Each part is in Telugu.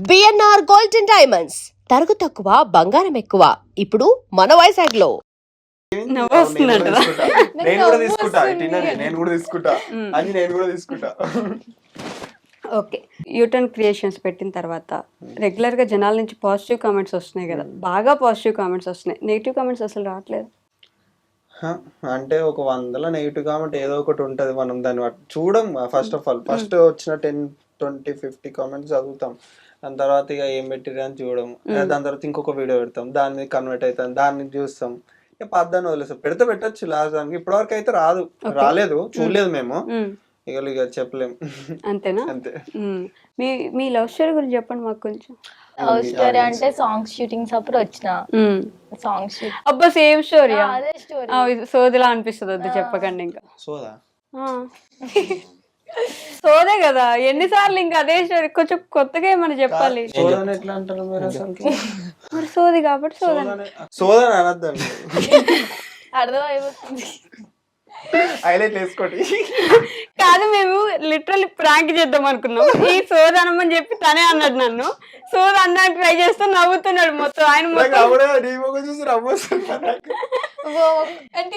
బిఎన్ఆర్ గోల్డ్ అండ్ డైమండ్స్ తరుగు తక్కువ బంగారం ఎక్కువ ఇప్పుడు మన వైజాగ్ లో. నేను కూడా తీసుకుంటా నేను కూడా తీసుకుంటా. ఓకే, యూటర్న్ క్రియేషన్స్ పెట్టిన తర్వాత రెగ్యులర్గా జనాల నుంచి పాజిటివ్ కామెంట్స్ వస్తున్నాయి కదా, బాగా పాజిటివ్ కామెంట్స్ వస్తున్నాయి, నెగిటివ్ కామెంట్స్ అసలు రావట్లేదు. అంటే ఒక 100 నెగిటివ్ కామెంట్ ఏదో ఒకటి ఉంటది, మనం దాన్ని చూడం. ఫస్ట్ ఆఫ్ ఆల్ ఫస్ట్ వచ్చిన 10, 20, 50 కామెంట్స్ చదువుతాం, దాని తర్వాత ఇక ఏం పెట్టిరు అని చూడడం, దాని తర్వాత ఇంకొక వీడియో పెడతాం, దాన్ని కన్వర్ట్ అవుతాం, దాన్ని చూస్తాం, ఇక పద్దాన్ని వదిలేస్తాం. పెడితే పెట్టచ్చు లాస్ట్ దానికి. ఇప్పటివరకు అయితే రాలేదు, చూడలేదు మేము, ఇక చెప్పలేము. అంతేనా? అంతే. మీ లవ్ స్టోరీ గురించి చెప్పండి మాకు కొంచెం. లవ్ స్టోరీ అంటే సాంగ్స్ షూటింగ్స్ అప్పుడు వచ్చిన సాంగ్స్ అబ్బా సేమ్ స్టోరీ. అదే స్టోరీ సోదిలా అనిపిస్తుంది, వద్దు చెప్పకండి ఇంకా. సోదా సోదే కదా, ఎన్నిసార్లు ఇంకా అదే స్టోరీ, కొంచెం కొత్తగా ఏమన్నా చెప్పాలి. సోదాని ఎట్లా అంటారు మీరు అసలు? మరి సోది కాబట్టి సోదాని అనద్దండి, అర్థం అయిపోతుంది. హైలైట్ వేసుకోండి. కాదు, మేము లిటరల్లీ ప్రాంక్ చేద్దాం అనుకున్నాం. ఈ సోద అనమని చెప్పి తనే అన్నాడు నన్ను. సోద అన్నాడు, ట్రై చేస్తూ నవ్వుతున్నాడు మొత్తం ఆయన. అంటే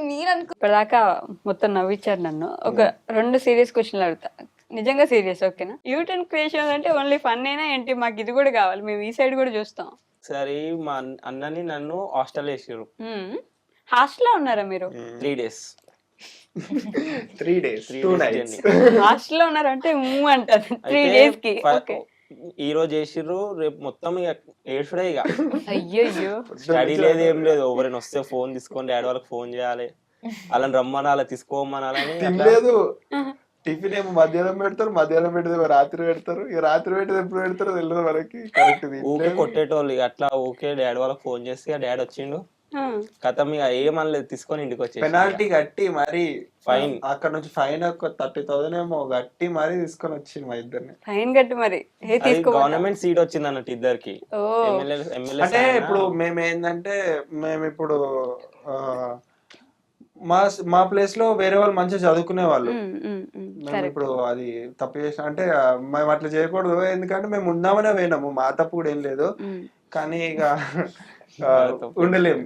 మీరు అనుకో ఇప్పటిదాకా మొత్తం నవ్వించారు నన్ను. ఒక 2 సీరియస్ క్వశ్చన్లు అడుగుతా, నిజంగా సీరియస్, ఓకేనా? యూటర్న్ క్రియేషన్ అంటే ఓన్లీ ఫన్ అయినా ఏంటి? మాకు ఇది కూడా కావాలి, మేము ఈ సైడ్ కూడా చూస్తాం. సరే, మా అన్నని నన్ను హాస్టల్ వేసారు. హాస్టల్ లో ఉన్నారా మీరు? 3 days. 3 days 2 nights హాస్టల్ లో ఉన్నారంటే అంటారు 3 days కి. ఓకే, ఈ రోజు వేసిర్రు, రేపు మొత్తం ఇక ఏడ్చుడే. ఇక అయ్యో, స్టడీ లేదు, ఏం లేదు. ఎవరైనా వస్తే ఫోన్ తీసుకొని డాడీ వాళ్ళకి ఫోన్ చేయాలి, వాళ్ళని రమ్మనాలి, తీసుకోమనాలని. లేదు, టిఫిన్ ఏమో మధ్యాహ్నం పెడతారు, మధ్యాహ్నం పెట్టేది రాత్రి పెడతారు, ఇక రాత్రి పెట్టేది ఎప్పుడు పెడతారో తెలియదు మనకి. ఊకే కొట్టేటోళ్ళు. ఇక అట్లా ఓకే డాడీ వాళ్ళకి ఫోన్ చేస్తే డాడీ వచ్చిండు, కథం ఇక ఏమనలేదు, తీసుకొని ఇంటికి వచ్చి పెనాల్టీ కట్టి మరి ఫైన్, అక్కడ నుంచి ఫైన్ ఒక 30,000 ఏమో కట్టి మరి తీసుకొని వచ్చింది మా ఇద్దరిని. ఫైన్ కట్టి మరి గవర్నమెంట్ సీట్ వచ్చింది అన్నట్టు ఇద్దరికి. అంటే ఇప్పుడు మేము ఏంటంటే, మేము ఇప్పుడు మా ప్లేస్ లో వేరే వాళ్ళు మంచిగా చదువుకునే వాళ్ళు. మేము ఇప్పుడు అది తప్పు చేసిన అంటే మేము అట్లా చేయకూడదు, ఎందుకంటే మేము ఉందామనే పోయినాము, మా తప్పు కూడా ఏం లేదు. కానీ ఇక ఉండలేము,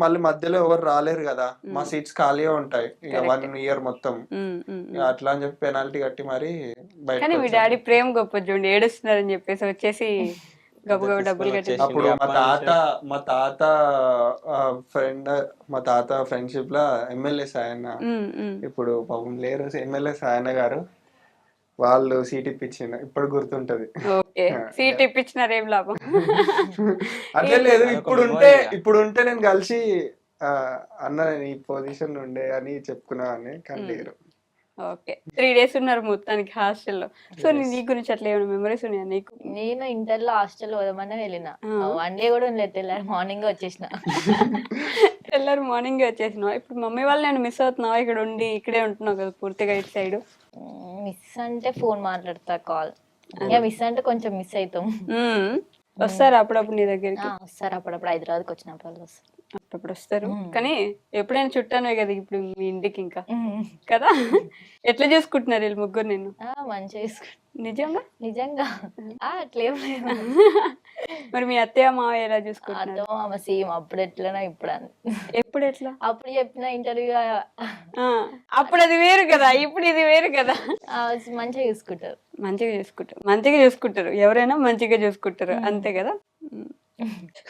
మళ్ళీ మధ్యలో ఎవరు రాలేరు కదా, మా సీట్స్ ఖాళీగా ఉంటాయి ఇక 1 year మొత్తం. అట్లా అని చెప్పి పెనాల్టీ కట్టి మరి బయట. మీ డాడీ ప్రేమ గొప్ప చూడండి, ఏడుస్తున్నారని చెప్పేసి వచ్చేసి గబగబా డబ్బులు కట్టి. అప్పుడు మా తాత ఫ్రెండ్, మా తాత ఫ్రెండ్షిప్ లా ఎమ్మెల్యే సాయన్న, ఇప్పుడు పాపం లేరు ఎమ్మెల్యే సాయన్న గారు, వాళ్ళు సీట్ ఇప్పించిన, ఇప్పుడు గుర్తుంటది. సీట్ ఇప్పించినారు, ఏం లాభం? అట్లే లేదు, ఇప్పుడు ఉంటే నేను కలిసి అన్న నేను ఈ పొజిషన్ ఉండే అని చెప్పుకున్నా అని, కానీ లేరు. ఓకే, 3 days ఉన్నారు మొత్తానికి హాస్టల్లో. సో నీ గురించి అట్లా ఏమైనా మెమరీస్ ఉన్నాయా నీకు? నేను ఇంటర్లో హాస్టల్ పోదామని వెళ్ళిన, 1 day కూడా ఉండలేదు, తెల్లారి మార్నింగ్ వచ్చేసిన. తెల్లారి మార్నింగ్ వచ్చేసినావా? ఇప్పుడు మమ్మీ వాళ్ళు నేను మిస్ అవుతున్నావా? ఇక్కడ ఉండి ఇక్కడే ఉంటున్నావు కదా పూర్తిగా ఇటు సైడ్. మిస్ అంటే ఫోన్ మాట్లాడతా, కాల్. ఇక మిస్ అంటే కొంచెం మిస్ అవుతాం. వస్తారు అప్పుడప్పుడు నీ దగ్గరికి? వస్తారు అప్పుడప్పుడు, హైదరాబాద్కి వచ్చినప్పుడు వాళ్ళు వస్తారు. అప్పుడప్పుడు వస్తారు, కానీ ఎప్పుడైనా చుట్టాను కదా ఇప్పుడు మీ ఇంటికి ఇంకా కదా. ఎట్లా చేసుకుంటున్నారు వీళ్ళు ముగ్గురు నిన్ను? మంచిగా చేసుకుంటారు. నిజంగా నిజంగా అట్లేం లేదు. మరి మీ అత్తయ్య మావయ్య ఎలా చూసుకుంటారు? మామ సేమ్, అప్పుడు ఎట్లనా ఇప్పుడు ఎప్పుడు ఎట్లా? అప్పుడు చెప్పిన ఇంటర్వ్యూ, అప్పుడు అది వేరు కదా, ఇప్పుడు ఇది వేరు కదా. మంచిగా చూసుకుంటారు. మంచిగా చూసుకుంటారు, ఎవరైనా మంచిగా చూసుకుంటారు, అంతే కదా.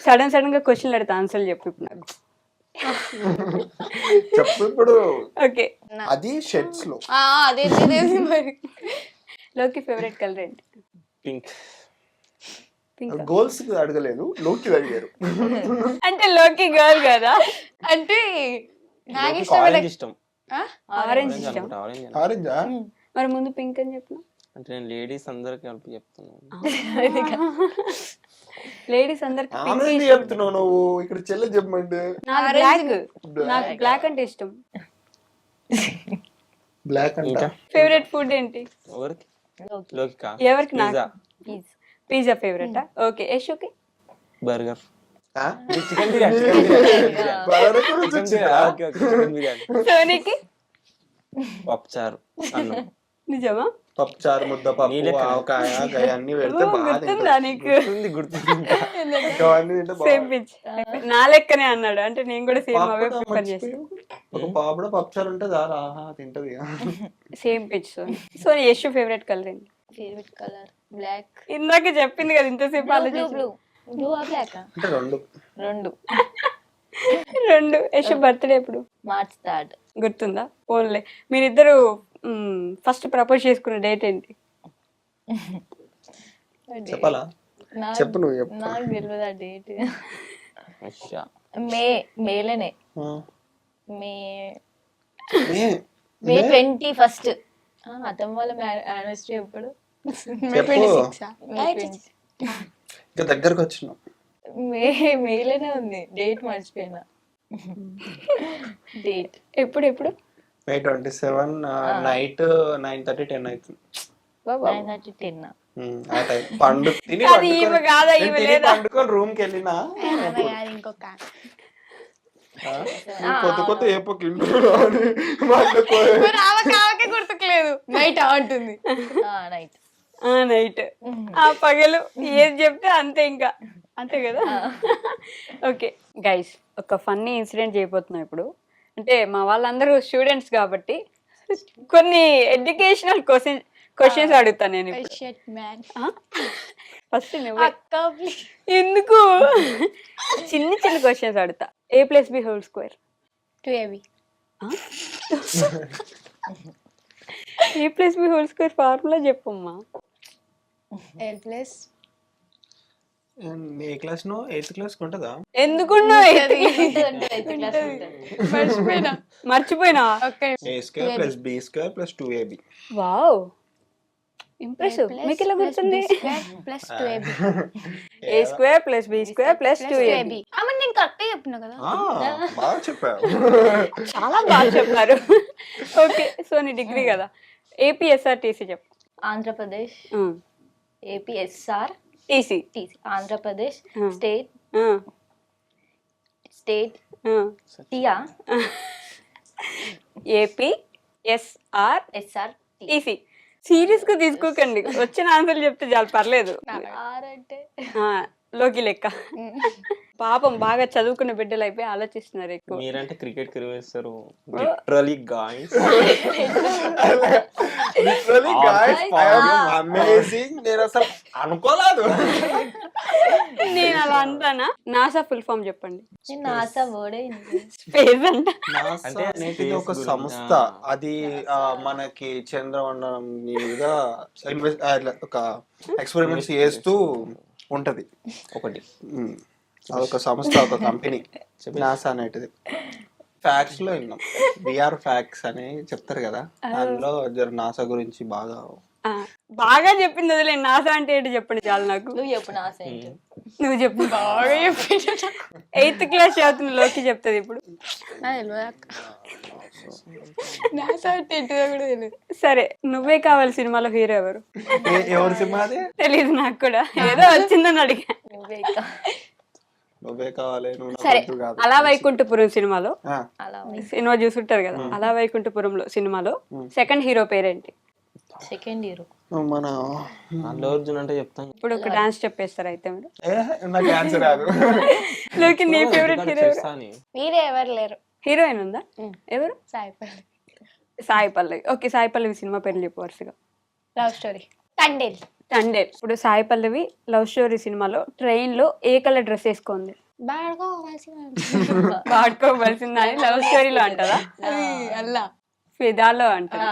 సడన్ గా క్వశ్చన్లు అడితే ఆన్సర్లు చెప్పు ఇప్పుడు నాకు. చెప్పు ఇప్పుడు. ఓకే, అది షర్ట్స్ లో అదే మరి. లోకి ఫేవరెట్ కలర్ ఏంటి? పింక్. గోల్స్ అడగలేదు, లోకి అడిగారు. అంటే లోకి గర్ల్ కదా, అంటే ఆరెంజ్ ఇష్టం. ఆరెంజ్ ఇష్టం. ఆరెంజా? మరి ముందు పింక్ అని చెప్పిన. అంటే నేను లేడీస్ అందరికి కలిపి చెప్తున్నాను. లేడీస్ అందరికి చెప్తున్నావు నువ్వు, ఇక్కడ చెల్లె చెప్పమంటే. నాకు బ్లాక్ అంటే ఇష్టం. బ్లాక్ అంటే ఫేవరెట్ ఫుడ్ ఏంటి? ఎవరికి? నాకు పిజ్జా ఫేవరెట్. ఓకే, యశోకి? బర్గర్. సోనీకి? పప్పుచారు, అన్నం. నిజమా? పప్పుచారు, ముద్దపప్పు, ఆవకాయ గయ అన్ని పెడితే ఓ, బాగా గుర్తుందా నీకు? గుర్తుంది అవన్నీ తింటే సేమ్ పిచ్ నా లెక్కనే అన్నాడు. అంటే నేను కూడా సేమ్ అవే పాపడ ప్రిఫర్ చేస్తాను. ఒక పాపడ పప్పుచారు ఉంటే చాలా ఆహా తింటది ఇక. Same pitch. So Yashu favourite colour ఏంటి? Favourite colour black. ఇందాక చెప్పింది కదా ఇంతసేపు బ్లూ ఆలోచించి. బ్లూ బ్లూ ఆ బ్లాక్ అంటే రెండు రెండు. యశు బర్త్డే ఎప్పుడు మార్చ్ 3rd. గుర్తుందా? ఫోన్లే మీరిద్దరు ఫస్ట్ ప్రపోజ్ చేసుకున్న డేట్ ఏంటి? చెప్పాలా? చెప్పు నువ్వు చెప్పు. నాకు తెలియదు ఆ డేట్. అచ్చా. మేలోనే ఆ. మే ఏ- మే 21st. అతమ్మ వాళ్ళ యానివర్సరీ ఎప్పుడు? చెప్పు మే 20. ఇంకా దగ్గరకు వచ్చినావు. మేలోనే ఉంది డేట్, మర్చిపోయినా డేట్. ఎప్పుడు మే 27 నైట్ 9:30 10 అవుతుంది. 9:30 10. ఆ టైం పండు తిని అది ఈమె కాదా, ఈమె లేదా? పండుకొని రూమ్ కి వెళ్ళినా ఇంకొక కొత్త ఏపోకి ఆవకే గుర్తుకులేదు. నైట్ అంటుంది. నైట్. నైట్. ఆ పగలు ఏది చెప్తే అంతే, ఇంకా అంతే కదా. ఓకే గైస్, ఒక ఫన్నీ ఇన్సిడెంట్ చేయబోతున్నాం ఇప్పుడు. అంటే మా వాళ్ళందరూ స్టూడెంట్స్ కాబట్టి కొన్ని ఎడ్యుకేషనల్ క్వశ్చన్స్ అడుగుతాను నేను ఇప్పుడు. Shut man. ఫస్ట్ నువ్వే. అక్క ప్లీజ్. ఎందుకు? చిన్న చిన్న క్వశ్చన్స్ అడుగుతా. A+B² 2AB. A+B² ఫార్ములా చెప్పమ్మా. L plus ఏ క్లాస్ నో 8th క్లాస్ ఉంటుందా? ఎందుకున్నావు? మర్చిపోయినా. మర్చిపోయినా? A² + B² + 2AB. Wow, impressive. మీకు ఎలా గుర్తుంది? plus 2AB. A² + B² + 2AB. అమ్మ నేను కరెక్ట్ చెప్పినా కదా. బాగా చెప్పావు. చాలా బాగా చెప్పారు. ఓకే, సో నీ డిగ్రీ కదా. APSRTC చెప్పు. Andhra Pradesh. APSR TC. Andhra Pradesh Hmm. State టియా APSRTC. SR సీరియస్ గా తీసుకోకండి, వచ్చిన ఆన్సర్లు చెప్తే చాలు, పర్లేదు. ఆర్ అంటే లోకి లెక్క. పాపం బాగా చదువుకున్న బిడ్డలు అయిపోయి ఆలోచిస్తున్నారు ఎక్కువ. మీరంటే క్రికెట్ కి వేస్తారు literally guys. Literally guys, I am amazing. నేను అసలు అనుకోలేదు. నేను అలా అంటానా? నాసా ఫుల్ ఫామ్ చెప్పండి. నాసా వర్డే. స్పేస్ అంట. నాసా అంటే అనేది ఒక space సంస్థ. అది మనకి చంద్రమండలం మీద ఒక ఎక్స్పెరిమెంట్స్ చేస్తూ ఉంటది ఒకటి. అదొక సంస్థ, ఒక కంపెనీ నాసా అనేటిది. ఫ్యాక్ట్స్ లో విన్నాం, బిఆర్ ఫ్యాక్ట్స్ అని చెప్తారు కదా, అందులో నాసా గురించి బాగా చెప్పింది వదిలే. నాసా అంటే ఏంటి చెప్పండి చాలు నాకు. నువ్వు చెప్పు నాసా ఏంటి. నువ్వు చెప్పు. బాగా చెప్పి 8th క్లాస్ చదువుతున్న లోకి చెప్తుంది ఇప్పుడు. సరే, నువ్వే కావాలి సినిమాలో హీరో ఎవరు? ఎవరి సినిమా అది తెలీదు నాకు కూడా, ఏదో వచ్చిందని అడిగా. నువ్వే కావాలి, నువ్వు నాకు సరే, వద్దు కాదు. అలా వైకుంఠపురం సినిమాలో, అలా సినిమా చూసుంటారు కదా, అలా వైకుంఠపురంలో సినిమాలో సెకండ్ హీరో పేరేంటి? Second year. మన అల్లు అర్జున్ అంటే చెప్తాను. ఇప్పుడు ఒక డాన్స్ చెప్పేస్తారు అయితే మీరు. నాకు ఆన్సర్ రాదు. లోకి నీ ఫేవరెట్ హీరో చేస్తా అని. మీరే ఎవరు లేరు. హీరోయిన్ ఉందా? ఎవరు? సాయిపల్లి. సాయి పల్లవి. ఓకే, సాయి పల్లవి సినిమా పేర్లు చెప్పు వరుసగా. Love story. తండేల్. తండేల్. ఇప్పుడు సాయి పల్లవి లవ్ స్టోరీ సినిమాలో ట్రైన్ లో ఏ కలర్ డ్రెస్ వేసుకుంది? వాడుకోవలసిందా అని లవ్ స్టోరీలో అంటారా? అది అల్లా ఫిదాలో అంటారా?